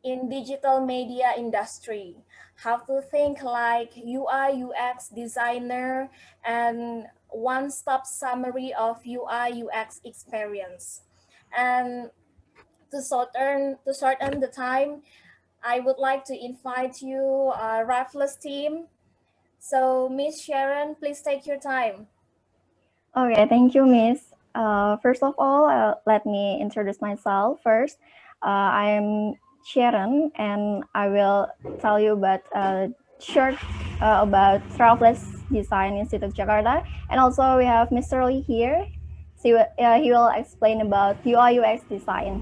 in digital media industry, how to think like UI UX designer and one-stop summary of UI UX experience. And to shorten the time, I would like to invite you, Raffles team. So, Miss Sharon, please take your time. Okay, thank you, Miss. First of all, let me introduce myself first. I'm Sharon, and I will tell you about short about Raffles Design Institute Jakarta, and also we have Mr. Lee here. So he will explain about UI UX design.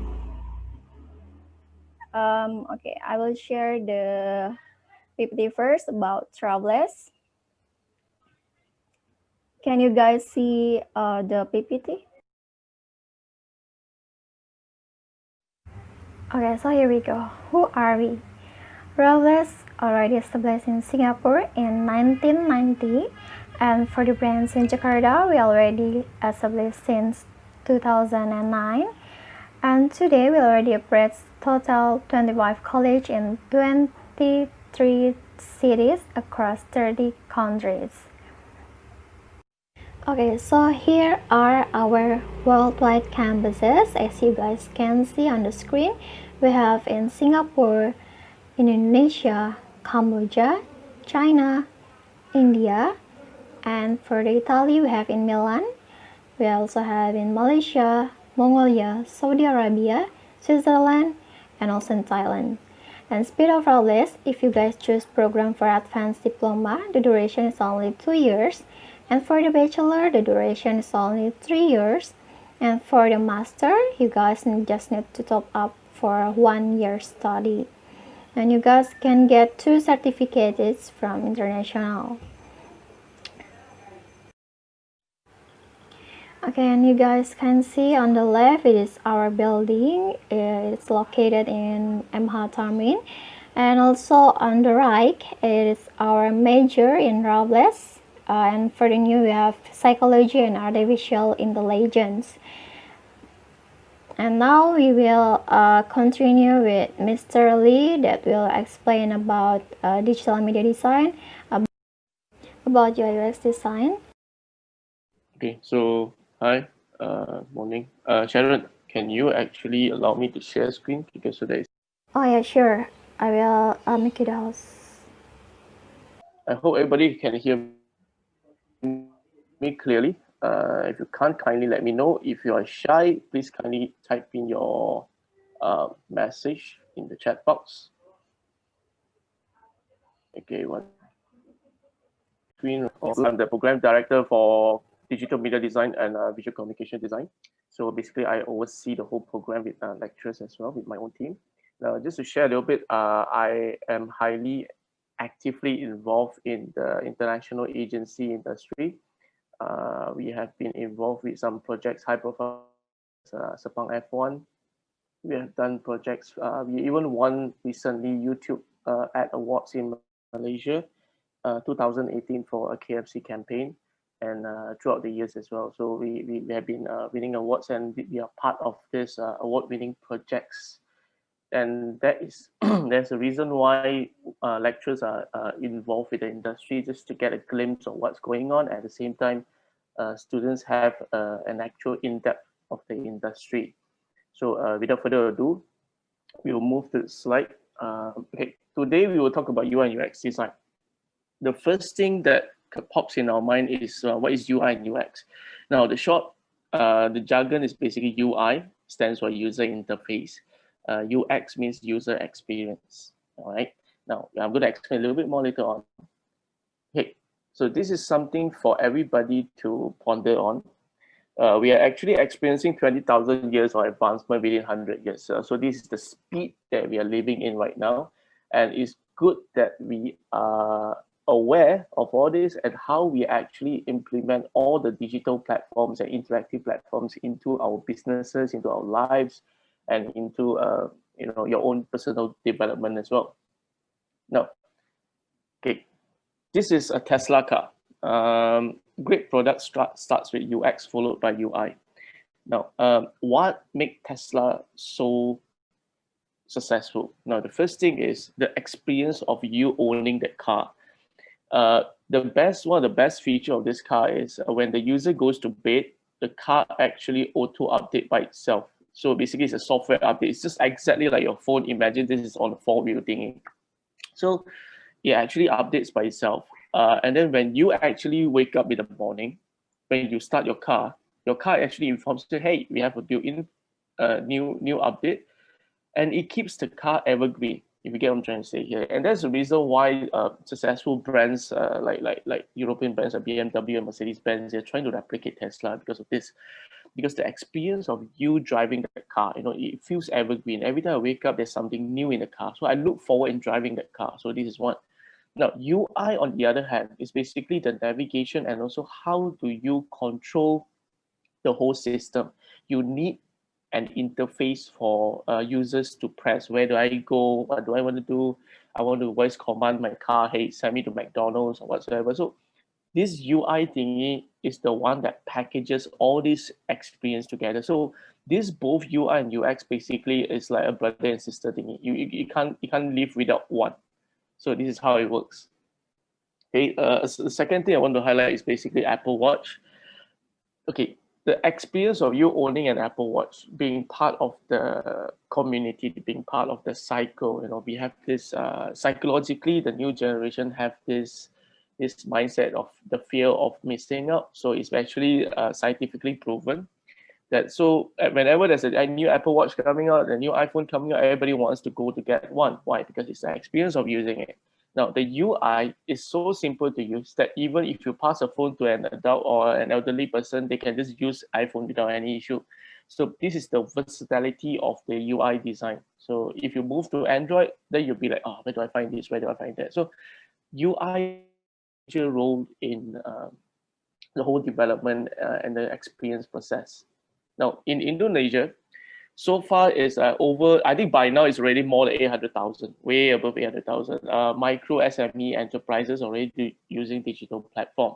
Okay, I will share the PPT first about Raffles. Can you guys see the PPT? Okay, so here we go. Who are we? Raffles already established in Singapore in 1990, and for the branch in Jakarta, we already established since 2009. And today, we already operate total 25 colleges in 23 cities across 30 countries. Okay, so here are our worldwide campuses. As you guys can see on the screen, we have in Singapore, Indonesia, Cambodia, China, India, and for Italy, we have in Milan. We also have in Malaysia, Mongolia, Saudi Arabia, Switzerland, and also in Thailand. And speed of our list, if you guys choose program for advanced diploma, the duration is only 2 years. And for the bachelor, the duration is only 3 years. And for the master, you guys just need to top up for 1 year study. And you guys can get 2 certificates from international. Okay, and you guys can see on the left, it is our building. It's located in MH Tamrin. And also on the right, it is our major in Raffles. And for the new, we have psychology and artificial intelligence. And now we will continue with Mr. Lee that will explain about digital media design, about UI UX design. Okay, so hi, morning. Sharon, can you actually allow me to share screen because so that is. Oh yeah, sure. I will make it else. I hope everybody can hear me clearly. If you can't, kindly let me know. If you are shy, please kindly type in your message in the chat box. Okay, one screen. I'm the program director for digital media design and visual communication design. So basically, I oversee the whole program with lecturers as well with my own team. Now, just to share a little bit, I am highly actively involved in the international agency industry. We have been involved with some projects, high profile, Sepang F1. We have done projects. We even won recently YouTube ad awards in Malaysia, 2018 for a KFC campaign, and throughout the years as well. So we have been winning awards, and we are part of this award-winning projects. And that is there's a reason why lecturers are involved with the industry, just to get a glimpse of what's going on. At the same time, students have an actual in-depth of the industry. So without further ado, we will move to the slide. Okay, today we will talk about UI and UX design. The first thing that pops in our mind is what is UI and UX? Now, the jargon is basically UI, stands for user interface. UX means user experience. All right. Now, I'm going to explain a little bit more later on. Okay, so this is something for everybody to ponder on. We are actually experiencing 20,000 years of advancement within 100 years. So this is the speed that we are living in right now. And it's good that we are aware of all this and how we actually implement all the digital platforms and interactive platforms into our businesses, into our lives, and into your own personal development as well. Now, okay, this is a Tesla car. Great product starts with UX followed by UI. Now, what makes Tesla so successful? Now, the first thing is the experience of you owning that car. One of the best feature of this car is when the user goes to bed, the car actually auto update by itself. So basically, it's a software update. It's just exactly like your phone. Imagine this is on a four-wheel thingy. So it actually updates by itself. And then when you actually wake up in the morning, when you start your car actually informs you, hey, we have a built-in new update, and it keeps the car evergreen. If you get what I'm trying to say here, and that's the reason why successful brands like European brands like BMW and Mercedes-Benz, they're trying to replicate Tesla because of this. Because the experience of you driving the car, it feels evergreen. Every time I wake up, there's something new in the car, so I look forward in driving that car. So this is one. Now, UI, on the other hand, is basically the navigation and also how do you control the whole system. You need an interface for users to press. Where do I go? What do I want to do? I want to voice command my car, hey, send me to McDonald's or whatsoever. So this UI thingy is the one that packages all this experience together. So this both UI and UX basically is like a brother and sister thingy. You can't live without one. So this is how it works. Okay, so the second thing I want to highlight is basically Apple Watch. Okay, the experience of you owning an Apple Watch, being part of the community, being part of the cycle, we have this psychologically, the new generation have this mindset of the fear of missing out. So it's actually scientifically proven that whenever there's a new Apple Watch coming out, a new iPhone coming out, everybody wants to go to get one. Why? Because it's the experience of using it. Now, the UI is so simple to use that even if you pass a phone to an adult or an elderly person, they can just use iPhone without any issue. So this is the versatility of the UI design. So if you move to Android, then you'll be like, oh, where do I find this? Where do I find that? So UI plays a major role in the whole development and the experience process. Now, in Indonesia, so far is over, I think by now it's already more than 800,000, way above 800,000 micro SME enterprises already using digital platform.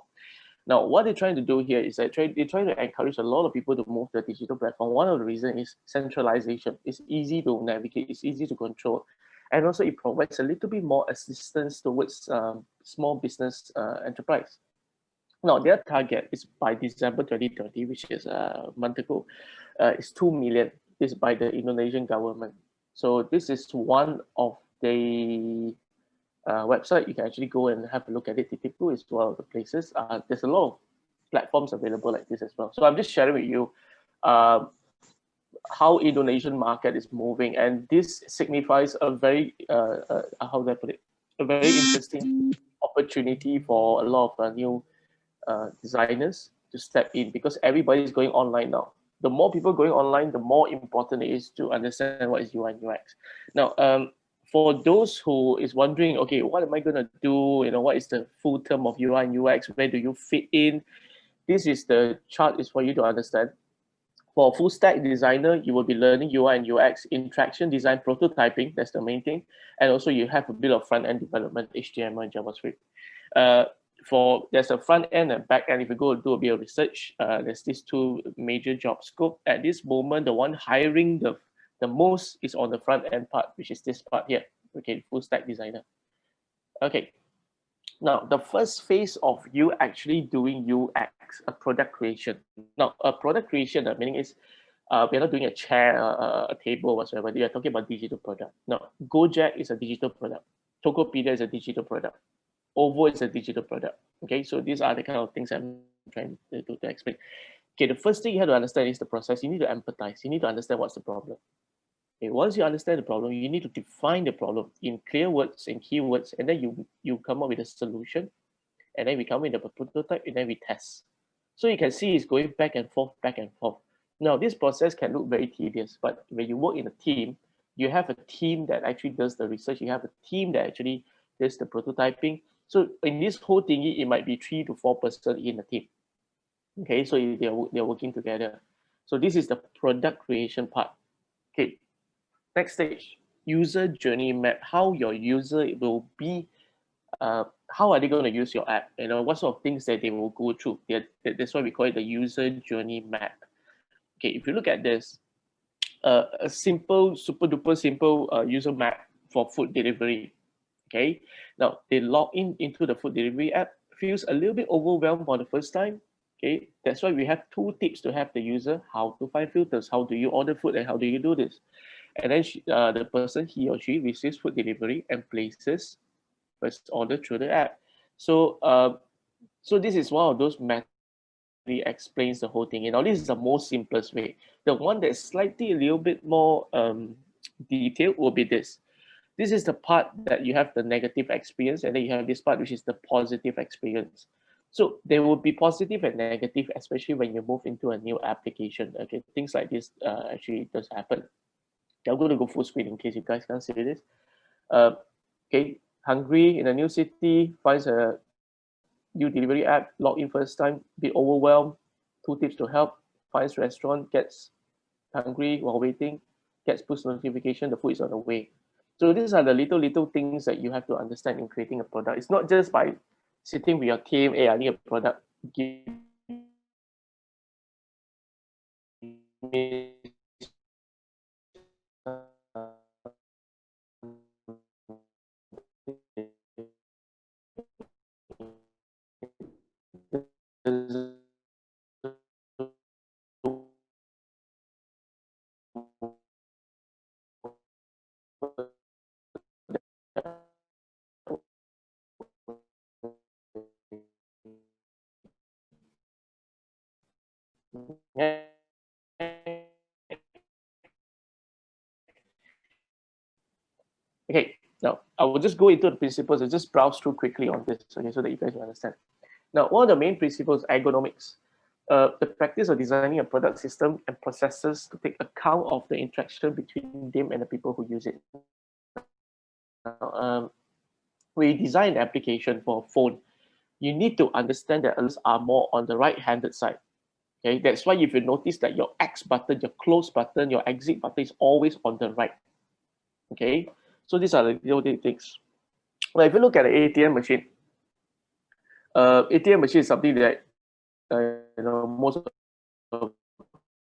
Now, what they're trying to do here is that they're trying to encourage a lot of people to move to a digital platform. One of the reasons is centralization. It's easy to navigate, it's easy to control. And also it provides a little bit more assistance towards small business enterprise. Now, their target is by December 2020, which is a month ago, is 2 million. Is by the Indonesian government. So this is one of the website you can actually go and have a look at it. Titipu is one of the places. There's a lot of platforms available like this as well. So I'm just sharing with you how Indonesian market is moving, and this signifies a very how do I put it? A very interesting opportunity for a lot of new designers to step in, because everybody is going online now. The more people going online, the more important it is to understand what is UI and UX. Now, for those who is wondering, okay, what am I going to do? What is the full term of UI and UX? Where do you fit in? This is the chart is for you to understand. For a full stack designer, you will be learning UI and UX, interaction design, prototyping. That's the main thing. And also you have a bit of front end development, HTML and JavaScript. There's a front end and back end. If you go do a bit of research, there's these two major job scope. At this moment, the one hiring the most is on the front end part, which is this part here. Okay, full stack designer. Okay. Now, the first phase of you actually doing UX, a product creation. Now, a product creation, the meaning is we're not doing a chair, a table, whatsoever. We are talking about digital product. Now, Gojek is a digital product. Tokopedia is a digital product. Ovo is a digital product. Okay, so these are the kind of things I'm trying to explain. Okay, the first thing you have to understand is the process. You need to empathize. You need to understand what's the problem. Okay, once you understand the problem, you need to define the problem in clear words and keywords, and then you come up with a solution, and then we come with a prototype, and then we test. So you can see it's going back and forth, back and forth. Now, this process can look very tedious, but when you work in a team, you have a team that actually does the research. You have a team that actually does the prototyping. So in this whole thingy, it might be 3 to 4 person in a team. Okay, so they're working together. So this is the product creation part. Okay, next stage, user journey map. How your user will be, how are they going to use your app? What sort of things that they will go through. That's why we call it the user journey map. Okay, if you look at this, a simple, super duper simple user map for food delivery. Okay, now they log in into the food delivery app, feels a little bit overwhelmed for the first time. Okay, that's why we have two tips to help the user how to find filters, how do you order food, and how do you do this. And then the person, he or she, receives food delivery and places first order through the app. So so this is one of those methods that actually explains the whole thing. You know, this is the most simplest way. The one that's slightly a little bit more detailed will be this. This is the part that you have the negative experience, and then you have this part which is the positive experience. So there will be positive and negative, especially when you move into a new application. Okay, things like this actually does happen. I'm going to go full screen in case you guys can't see this. Uh, okay, hungry in a new city, finds a new delivery app, log in first time, be overwhelmed. Two tips to help: finds restaurant, gets hungry while waiting, gets push notification, the food is on the way. So these are the little things that you have to understand in creating a product. It's not just by sitting with your team, hey, I need a product, give me Okay, now I will just go into the principles and just browse through quickly on this, okay, so that you guys will understand. Now, one of the main principles, ergonomics, the practice of designing a product system and processes to take account of the interaction between them and the people who use it. Now, we design an application for a phone. You need to understand that alerts are more on the right-handed side. Okay, that's why if you notice that your X button, your close button, your exit button is always on the right. Okay, so these are the little things. Well, if you look at an ATM machine, ATM machine is something that most of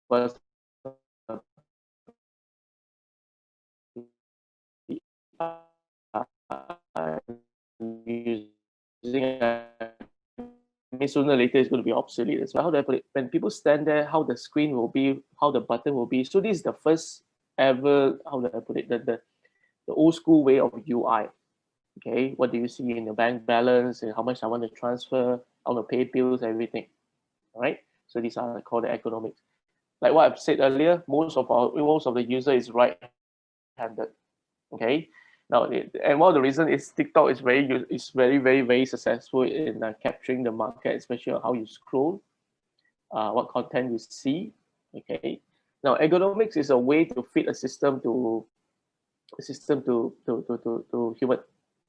us are using. I mean, sooner or later it's going to be obsolete as well. How do I put it? When people stand there, how the screen will be, how the button will be. So this is the first ever, how do I put it? The old school way of UI. Okay, what do you see in the bank balance and how much I want to transfer, I want to pay bills, everything. All right. So these are called the economics. Like what I've said earlier, most of the user is right-handed. Okay. Now, and one of the reasons is TikTok is very successful in capturing the market, especially on how you scroll, what content you see. Okay. Now, ergonomics is a way to fit a system to human,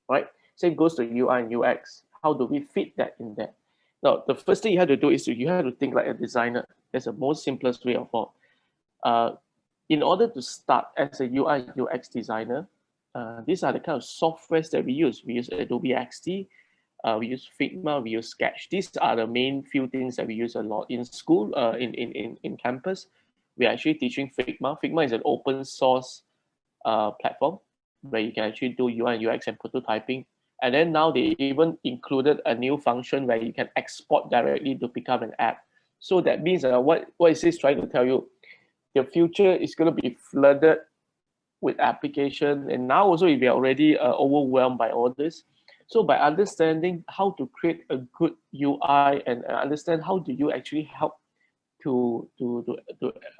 right? Same goes to UI and UX. How do we fit that in there? Now, the first thing you have to do is you have to think like a designer. That's the most simplest way of all. Uh, in order to start as a UI UX designer, these are the kind of softwares that we use. We use Adobe XD, we use Figma, we use Sketch. These are the main few things that we use a lot in school, in campus. We're actually teaching Figma. Figma is an open source platform where you can actually do UI and UX and prototyping. And then now they even included a new function where you can export directly to become an app. So that means what is this trying to tell you? The future is going to be flooded with application, and now also if you're already overwhelmed by all this, so by understanding how to create a good UI and understand how do you actually help to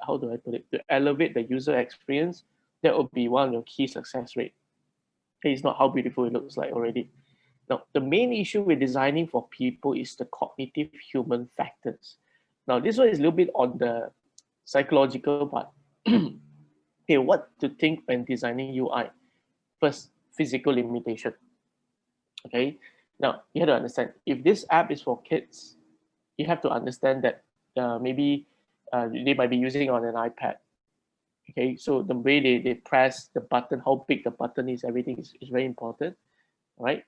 how do I put it, to elevate the user experience, that would be one of your key success rate. It's not how beautiful it looks like already. Now, the main issue with designing for people is the cognitive human factors. Now, this one is a little bit on the psychological part. Okay, what to think when designing UI? First, physical limitation. Okay, now you have to understand if this app is for kids, you have to understand that maybe they might be using on an iPad. Okay, so the way they press the button, how big the button is, everything is very important, right?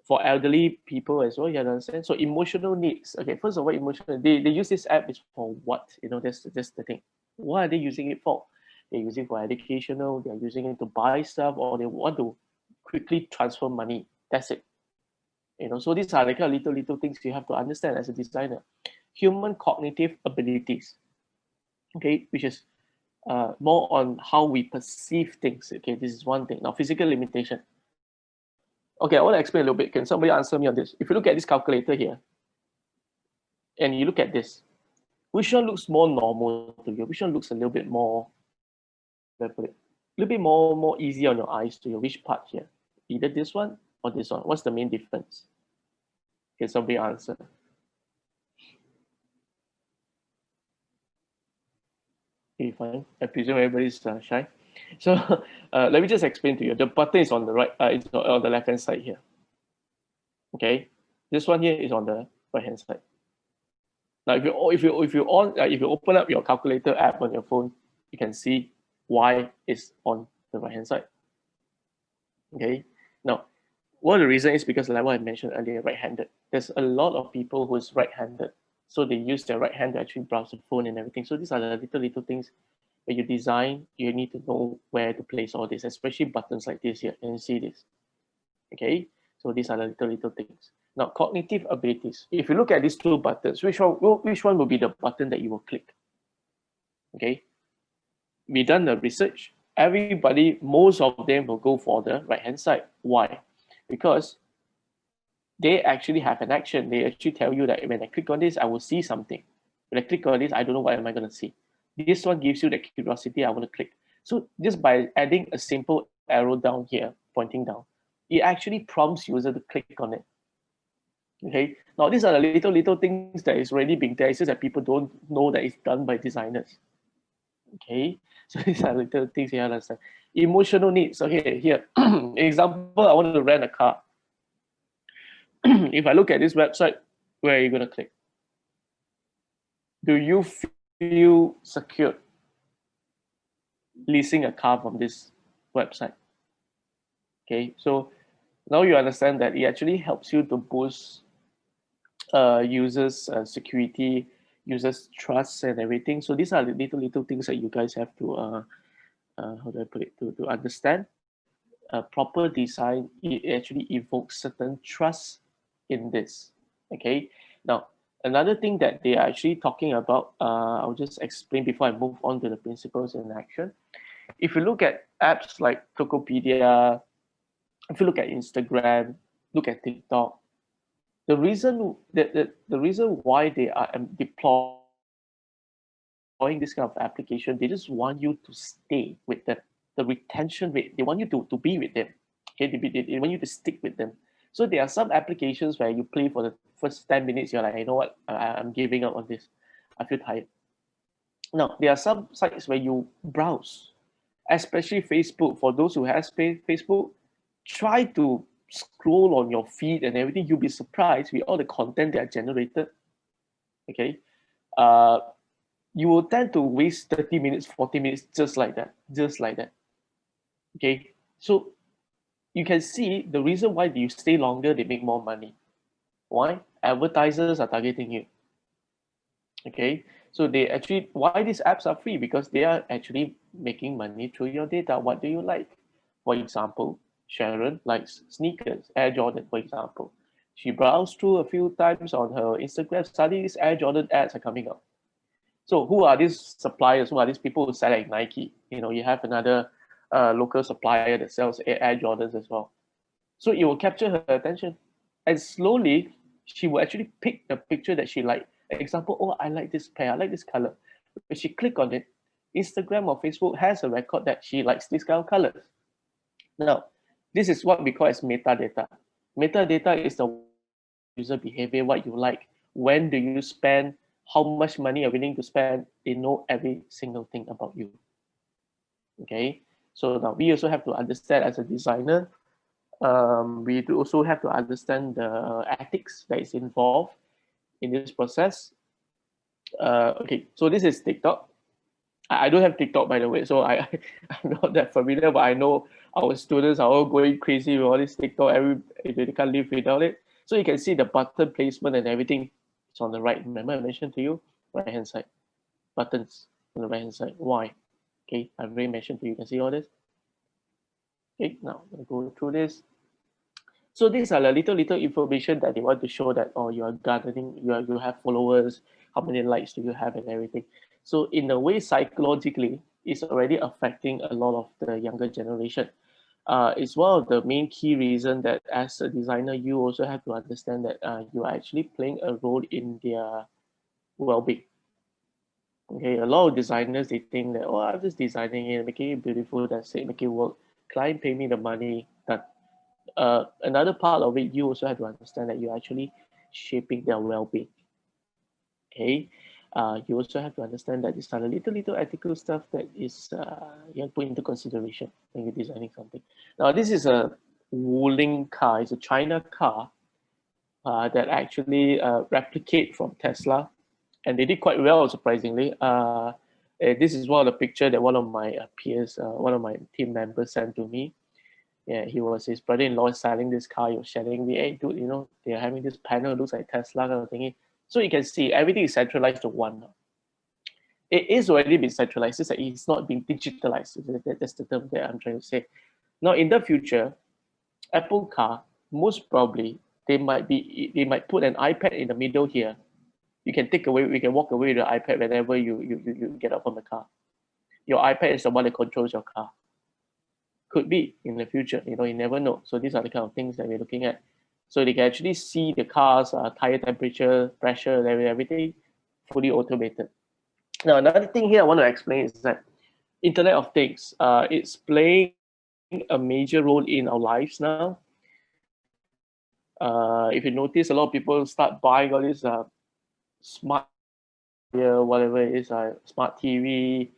For elderly people as well, you have to understand. So emotional needs. Okay, first of all, emotional. They use this app is for what? You know, that's the thing. What are they using it for? they're using for educational, they're using it to buy stuff, or they want to quickly transfer money. That's it. So these are like little things you have to understand as a designer. Human cognitive abilities, okay, which is more on how we perceive things. Okay, this is one thing. Now, physical limitation. Okay, I want to explain a little bit. Can somebody answer me on this? If you look at this calculator here, and you look at this, which one looks more normal to you? Which one looks a little bit more, a little bit more easy on your eyes to you? Which part here? Either this one or this one. What's the main difference? Can somebody answer? Okay, fine. I presume everybody's shy. So let me just explain to you. The button is on the right, it's on the left hand side here. Okay, this one here is on the right hand side. Now, if you open up your calculator app on your phone, you can see why it's on the right hand side. Okay. Now, one of the reasons is because, like what I mentioned earlier, right-handed. There's a lot of people who's right-handed, so they use their right hand to actually browse the phone and everything. So these are the little things when you design. You need to know where to place all this, especially buttons like this here. Can you see this? Okay. So these are the little things. Now, cognitive abilities. If you look at these two buttons, which one will be the button that you will click? Okay. We done the research. Everybody, most of them will go for the right-hand side. Why? Because they actually have an action. They actually tell you that when I click on this, I will see something. When I click on this, I don't know what am I going to see. This one gives you the curiosity. I want to click. So just by adding a simple arrow down here, pointing down, it actually prompts user to click on it. Okay. Now these are the little things that is already being there. It's just that people don't know that it's done by designers. Okay. So these are little things you have to understand. Emotional needs. Okay. Here, example, I want to rent a car. If I look at this website, where are you going to click? Do you feel secure leasing a car from this website? Okay, so now you understand that it actually helps you to boost users' security, users' trust, and everything. So these are the little things that you guys have to how do I put it, to understand. Proper design, it actually evokes certain trust in this. Okay. Now, another thing that they are actually talking about, I'll just explain before I move on to the principles in action. If you look at apps like Tokopedia, if you look at Instagram, look at TikTok, the reason the reason why they are deploying this kind of application, they just want you to stay with them. The retention rate, they want you to be with them. Okay, they want you to stick with them. So there are some applications where you play for the first 10 minutes, you're like, you know what, I'm giving up on this. I feel tired. Now, there are some sites where you browse, especially Facebook. For those who have Facebook, try to scroll on your feed and everything. You'll be surprised with all the content that are generated. Okay. You will tend to waste 30 minutes, 40 minutes, just like that. Okay. So you can see the reason why you stay longer, they make more money. Why? Advertisers are targeting you. Okay. So they actually, why these apps are free? Because they are actually making money through your data. What do you like? For example, Sharon likes sneakers, Air Jordan, for example. She browsed through a few times on her Instagram, suddenly these Air Jordan ads are coming up. So who are these suppliers? Who are these people who sell like Nike? You have another local supplier that sells Air Jordans as well. So it will capture her attention. And slowly, she will actually pick the picture that she liked. Example, oh, I like this pair, I like this color. When she click on it, Instagram or Facebook has a record that she likes this kind of colors. Now, this is what we call as metadata. Metadata is the user behavior, what you like, when do you spend, how much money you're willing to spend. They know every single thing about you. Okay, so now we also have to understand as a designer, we do also have to understand the ethics that is involved in this process. Okay, so this is TikTok. I don't have TikTok, by the way, so I'm not that familiar, but I know our students are all going crazy with all this TikTok. They can't live without it. So you can see the button placement and everything. It's on the right. Remember I mentioned to you, right hand side. Buttons on the right hand side. Why? Okay, I've already mentioned to you, you can see all this. Okay, now I'm going to go through this. So these are the little information that they want to show that, oh, you are gardening, you have followers, how many likes do you have and everything. So in a way, psychologically, it's already affecting a lot of the younger generation. It's one of the main key reason that as a designer, you also have to understand that you are actually playing a role in their well-being. Okay, a lot of designers, they think that, oh, I'm just designing it, making it beautiful, that's it, make it work. Client pay me the money, done. Another part of it, you also have to understand that you're actually shaping their well-being. Okay, you also have to understand that these are the little ethical stuff that is you have to put into consideration when you're designing something. Now, this is a Wuling car. It's a China car that actually replicate from Tesla, and they did quite well, surprisingly. This is one of the picture that one of my peers, one of my team members sent to me. Yeah, his brother-in-law is selling this car. He was sharing me, hey, dude, they're having this panel, looks like Tesla kind of thingy. So you can see everything is centralized to one now. It is already been centralized. It's not being digitalized. That's the term that I'm trying to say. Now, in the future, Apple Car, most probably, they might put an iPad in the middle here. You can walk away with the iPad whenever you get out from the car. Your iPad is the one that controls your car. Could be in the future, you never know. So these are the kind of things that we're looking at. So they can actually see the car's tire temperature, pressure, everything fully automated. Now, another thing here I want to explain is that Internet of Things, it's playing a major role in our lives now. If you notice, a lot of people start buying all these smart, whatever it is, smart TV,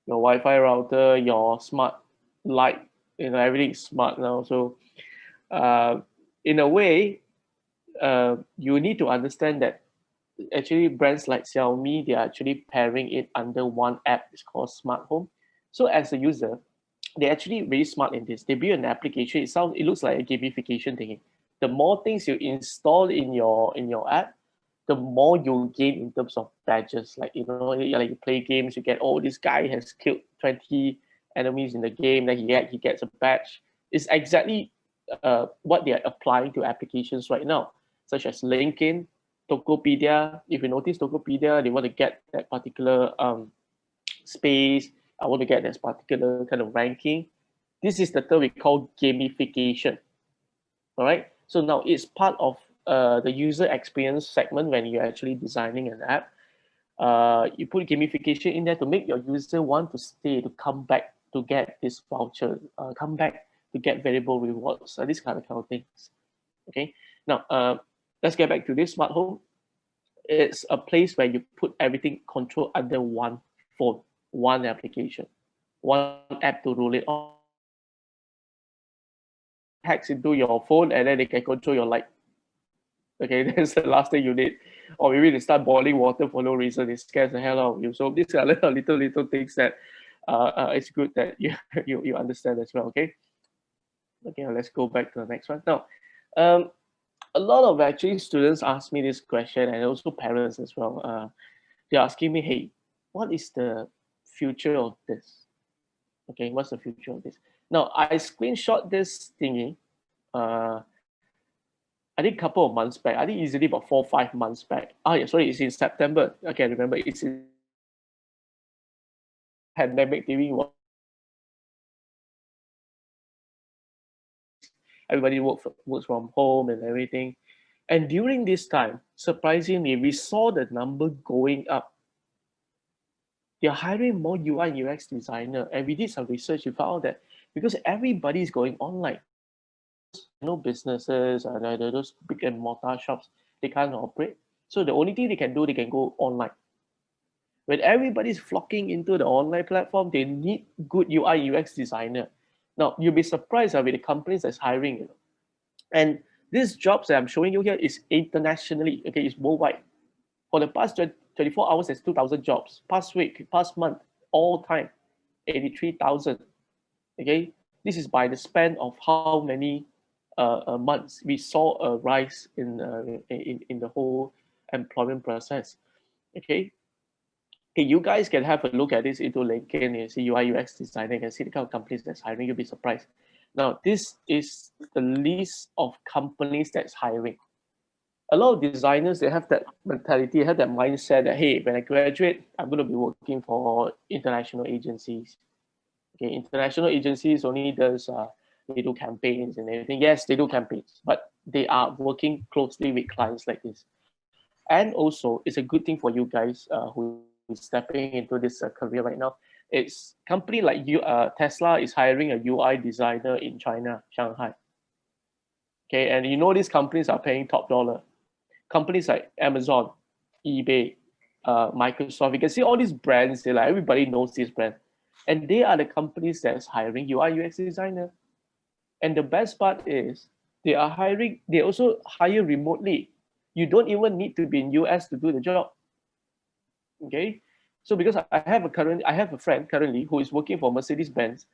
your Wi-Fi router, your smart light, everything's smart now. So uh, in a way, you need to understand that actually brands like Xiaomi, they're actually pairing it under one app. It's called Smart Home. So as a user, they're actually really smart in this. They build an application. It looks like a gamification thing. The more things you install in your app, the more you gain in terms of badges. Like like you play games, you get, oh, this guy has killed 20 enemies in the game, then he gets a badge. It's exactly what they are applying to applications right now, such as LinkedIn, Tokopedia. If you notice Tokopedia, they want to get that particular space. I want to get this particular kind of ranking. This is the term we call gamification. All right. So now it's part of the user experience segment when you're actually designing an app. You put gamification in there to make your user want to stay, to come back to get this voucher, come back to get variable rewards, these kind of things. Okay. Now, let's get back to this smart home. It's a place where you put everything control under one phone, one application, one app to rule it on. Hacks into your phone and then they can control your light. Okay, that's the last thing you need. Or maybe they start boiling water for no reason. It scares the hell out of you. So these are little things that it's good that you understand as well. Okay. Okay, let's go back to the next one. Now, um, a lot of actually students ask me this question, and also parents as well. They're asking me, hey, what is the future of this? Okay, what's the future of this? Now, I screenshot this thingy. I think a couple of months back. I think easily about 4 or 5 months back. Oh yeah, sorry, it's in September. I can remember. It's in pandemic during what everybody works from home and everything. And during this time, surprisingly, we saw the number going up. They're hiring more UI and UX designer. And we did some research. We found that because everybody is going online, businesses and those big and mortar shops, they can't operate. So the only thing they can do, they can go online. When everybody's flocking into the online platform, they need good UI UX designer. Now you'll be surprised with the companies that's hiring. And these jobs that I'm showing you here is internationally. Okay, it's worldwide. For the past 24 hours, there's 2,000 jobs. Past week, past month, all time, 83,000. Okay, this is by the span of how many months we saw a rise in the whole employment process. Okay, Okay, you guys can have a look at this into LinkedIn. You see UI UX designer, you can see the kind of companies that's hiring. You'll be surprised. Now, this is the list of companies that's hiring. A lot of designers, they have that mentality, have that mindset that, hey, when I graduate, I'm going to be working for international agencies. Okay, international agencies only does they do campaigns and everything. Yes, they do campaigns, but they are working closely with clients like this. And also, it's a good thing for you guys who is stepping into this career right now. It's company like you, Tesla is hiring a UI designer in China, Shanghai. Okay, and you know these companies are paying top dollar. Companies like Amazon, eBay, Microsoft. You can see all these brands. They like everybody knows this brand, and they are the companies that's hiring UI UX designer. And the best part is they are hiring. They also hire remotely. You don't even need to be in US to do the job. Okay, so because I have a friend currently who is working for Mercedes Benz,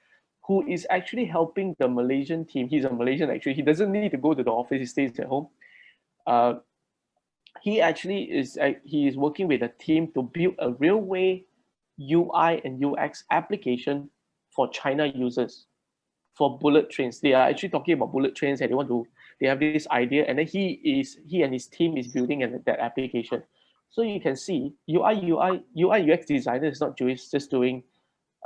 who is actually helping the Malaysian team. He's a Malaysian actually. He doesn't need to go to the office. He stays at home. Uh, he actually he is working with a team to build a real way UI and UX application for China users for bullet trains. They are actually talking about bullet trains and they have this idea, and then he and his team is building that application. So you can see UI UX designer is not just doing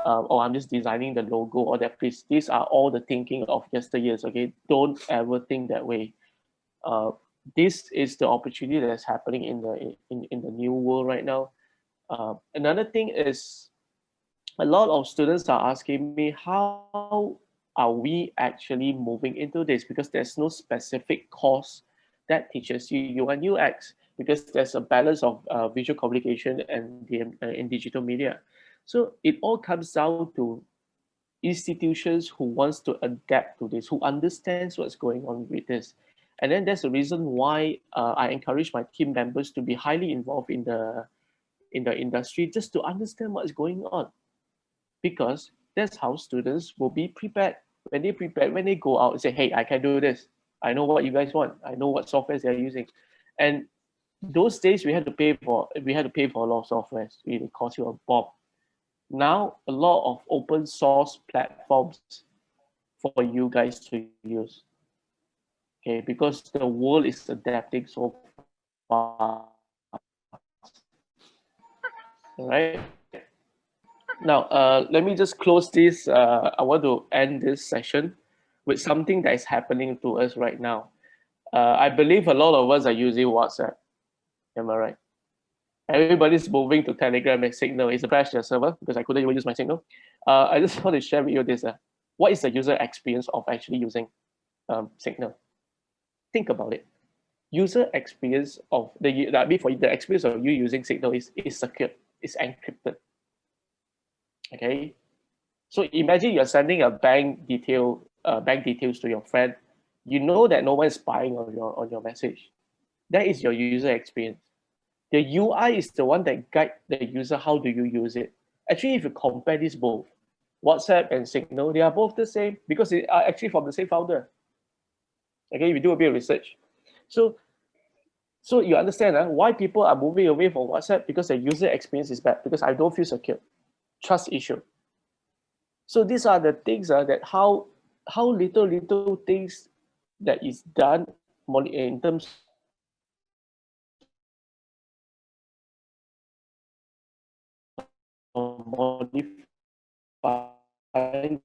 oh, I'm just designing the logo or that piece. These are all the thinking of yesteryears. Okay, don't ever think that way. uh, this is the opportunity that's happening in the new world right now. Another thing is a lot of students are asking me how are we actually moving into this, because there's no specific course that teaches you UI and UX, because there's a balance of visual communication and in digital media. So it all comes down to institutions who wants to adapt to this, who understands what's going on with this. And then there's a reason why I encourage my team members to be highly involved in the industry, just to understand what's going on, because that's how students will be prepared. When they prepare, when they go out and say, hey, I can do this. I know what you guys want. I know what softwares they're using. And those days we had to pay for a lot of softwares. It cost you a bomb. Now a lot of open source platforms for you guys to use. Okay, because the world is adapting so fast. All right. Now, let me just close this. I want to end this session with something that is happening to us right now. I believe a lot of us are using WhatsApp. Am I right? Everybody's moving to Telegram and Signal. It's a crash their server because I couldn't even use my Signal. I just want to share with you this. What is the user experience of actually using Signal? Think about it. User experience of I mean, for the experience of you using Signal is secure, is encrypted. Okay, so imagine you're sending a bank details to your friend. You know that no one is spying on your message. That is your user experience. The UI is the one that guide the user how do you use it. Actually, if you compare these both, WhatsApp and Signal, they are both the same because they are actually from the same founder. Okay, if you do a bit of research. So so you understand why people are moving away from WhatsApp, because the user experience is bad, because I don't feel secure. Trust issue. So these are the things that how little things that is done in terms of modifying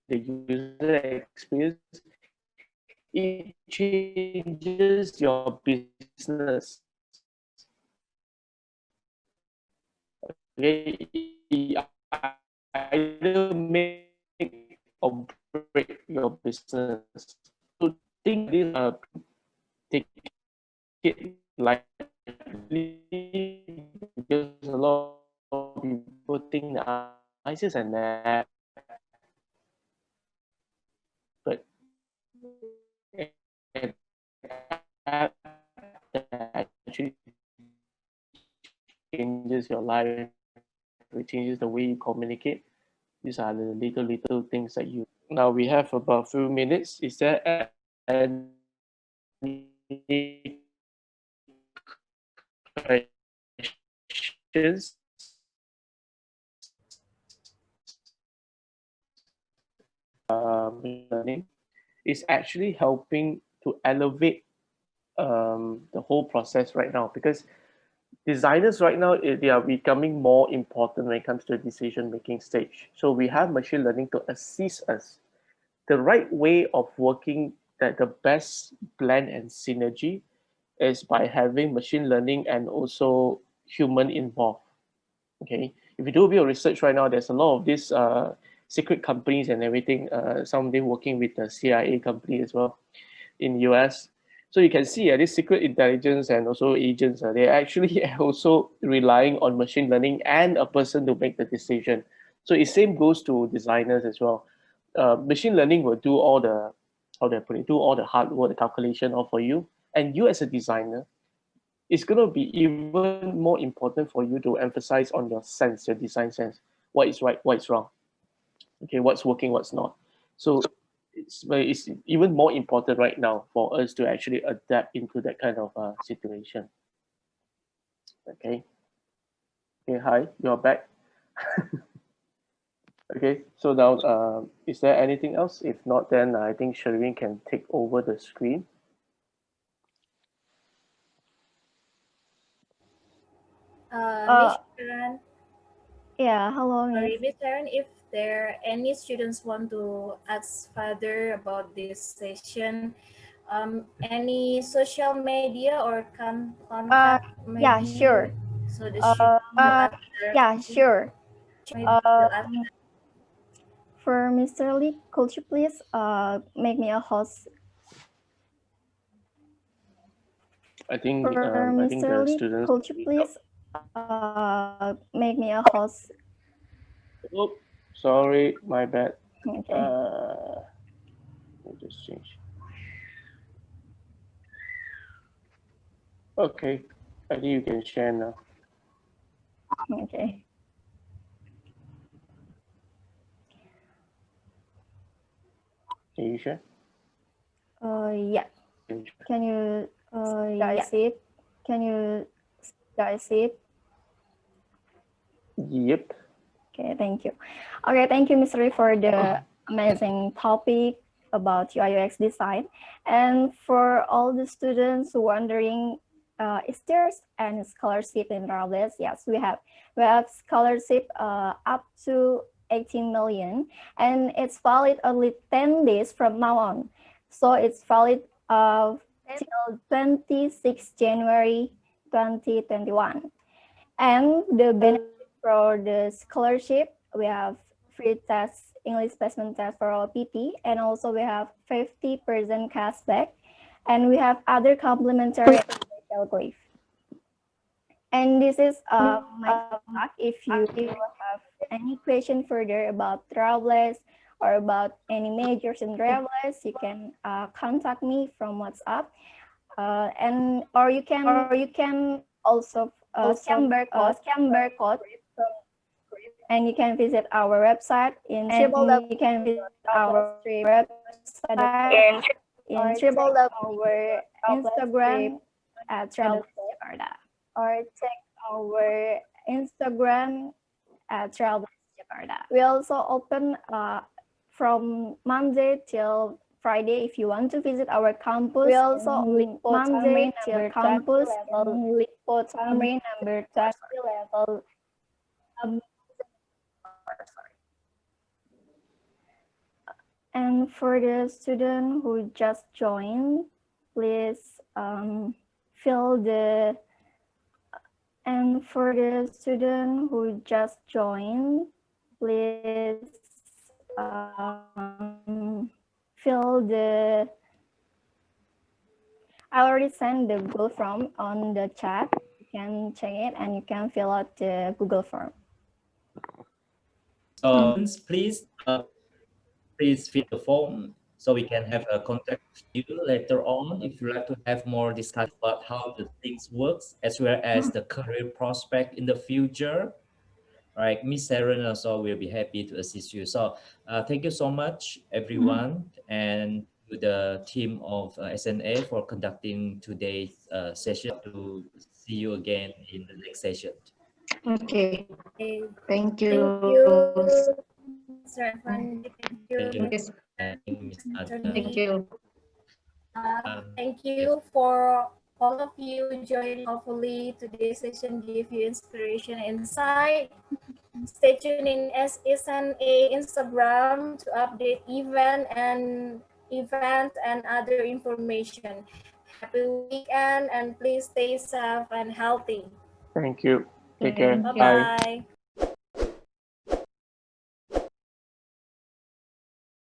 the user experience, it changes your business. Okay, either make or break your business. So think this take it lightly, because a lot of people think that it's just an app, but an app that actually changes your life, it changes the way you communicate. These are the little things that you. Now we have about a few minutes. Is there any questions? machine learning is actually helping to elevate the whole process right now, because designers right now, they are becoming more important when it comes to the decision making stage. So we have machine learning to assist us the right way of working, that the best blend and synergy is by having machine learning and also human involved. Okay, if you do a bit of research right now, there's a lot of these secret companies and everything. Some of them working with the CIA company as well in US. So you can see this secret intelligence and also agents, they're actually also relying on machine learning and a person to make the decision. So it same goes to designers as well. Machine learning will do all the, how do I put it, do all the hard work, the calculation all for you. And you as a designer, it's going to be even more important for you to emphasize on your sense, your design sense. What is right, what is wrong. Okay, what's working, what's not. So it's even more important right now for us to actually adapt into that kind of situation. Okay. Okay, hi, you're back. Okay, so now is there anything else? If not, then I think Shereen can take over the screen. Miss Uh, Sharon, yeah, hello, Miss. sorry, Miss Sharon, if there any students want to ask further about this session, any social media or contact Yeah, maybe, sure. so the student will ask Yeah, directly, sure. maybe will ask. For Mr. Lee, could you please make me a host? For I think Mr. the Lee, students could you need help. please make me a host? Oh, sorry, my bad. Okay. Uh, let me just change. Okay, I think you can share now. Okay. Can you share? Yeah. Can you share? Can you guys see it? Can you guys see it? Yep. Okay, thank you. Okay, thank you, Mr. Lee, for the amazing topic about UI UX design. And for all the students wondering, is there any scholarship in Raffles? Yes, we have. We have scholarship up to 18 million, and it's valid only 10 days from now on. So it's valid till 26 January 2021. And the benefit for the scholarship, we have free test, English placement test for all PT, and also we have 50% cashback, and we have other complimentary and special gift. And this is my contact. If you have any question further about travelers or about any majors in travelers, you can contact me from WhatsApp, and or you can also scan barcode, and you can visit our website in our Instagram at Raffles Jakarta, or check our Instagram at Raffles Jakarta. We also open from Monday till Friday if you want to visit our campus. We also Monday till campus Tamrin number 20 level. And for the student who just joined, please fill the. And for the student who just joined, please fill the. I already sent the Google form on the chat. You can check it and you can fill out the Google form. So please fill the form so we can have a contact with you later on if you like to have more discussion about how the things works as well as the career prospect in the future. Right, Miss Sharon also will be happy to assist you. So thank you so much, everyone, and to the team of SNA for conducting today's session. To see you again in the next session. Okay. Okay. Thank Thank you. you. Mr. Effendi. Thank you. Thank you for presenting, Ms. Adel. Thank you. Thank you for all of you join. Hopefully today's session give you inspiration and insight. Stay tuned in SSNA Instagram to update event and other information. Happy weekend and please stay safe and healthy. Thank you. Take care. Thank you. Bye. Bye-bye.